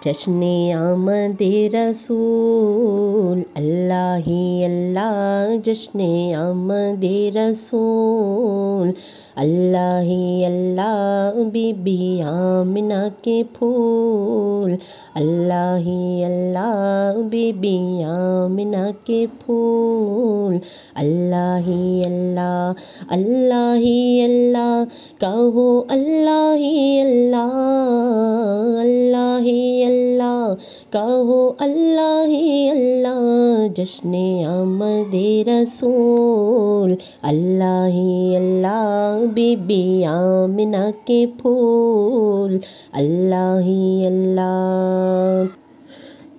जश्ने आमद रसूल अल्लाह ही अल्लाह, जश्ने आमद रसूल अल्लाह ही अल्लाह, बीबी आमिना के फूल अल्लाह ही अल्लाह, बीबी आमिना के फूल अल्लाह ही अल्लाह, अल्लाह ही अल्लाह, कहो अल्लाह ही अल्लाह, अल्लाह ही अल्लाह, कहो अल्लाह ही अल्लाह, जश्ने आमद रसूल अल्लाह ही अल्लाह, बीबी आमिना के फूल अल्लाह ही अल्लाह।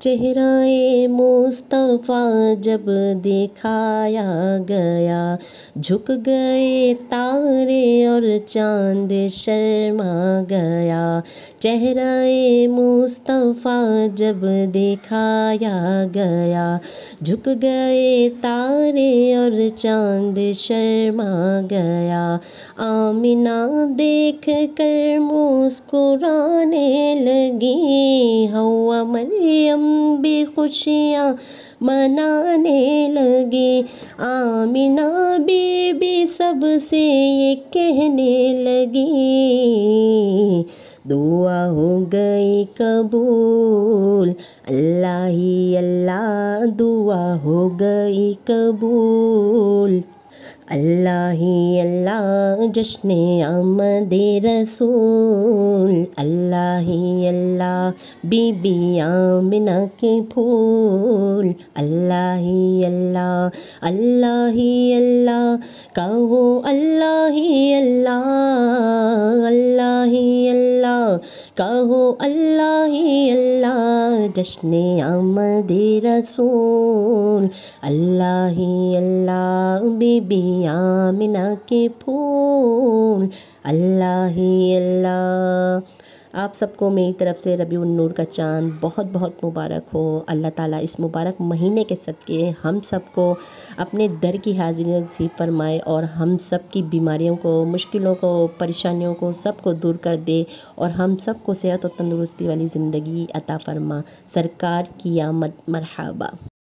चेहरा-ए मुस्तफ़ा जब दिखाया गया, झुक गए तारे और चाँद शर्मा गया। चेहरा-ए मुस्तफ़ा जब दिखाया गया, झुक गए तारे और चाँद शर्मा गया। आमिना देख कर मुस्कुराने लगी, हव्वा मरियम भी खुशियाँ मनाने लगी। आमिना बीबी सबसे ये कहने लगी, दुआ हो गई कबूल अल्लाह ही अल्लाह, दुआ हो गई कबूल अल्लाह ही अल्लाह, जश्ने आमद रसूल अल्लाह ही अल्लाह, बीबी आमिना के फूल अल्लाह ही अल्लाह, अल्लाह ही अल्लाह, कहो अल्लाह ही अल्लाह, अल्लाह ही अल्लाह, कहो अल्लाह ही अल्लाह, जश्ने आमद रसूल अल्लाह ही अल्लाह, बीबी आमिना के फूल अल्लाह ही अल्लाह। आप सबको मेरी तरफ़ से रबीउन नूर का चाँद बहुत बहुत मुबारक हो। अल्लाह ताला इस मुबारक महीने के सदक़े हम सबको अपने दर की हाज़िरी नसीब फरमाए और हम सब की बीमारियों को, मुश्किलों को, परेशानियों को सबको दूर कर दे और हम सबको सेहत और तंदुरुस्ती वाली ज़िंदगी अता फरमा। सरकार की आमद मरहबा।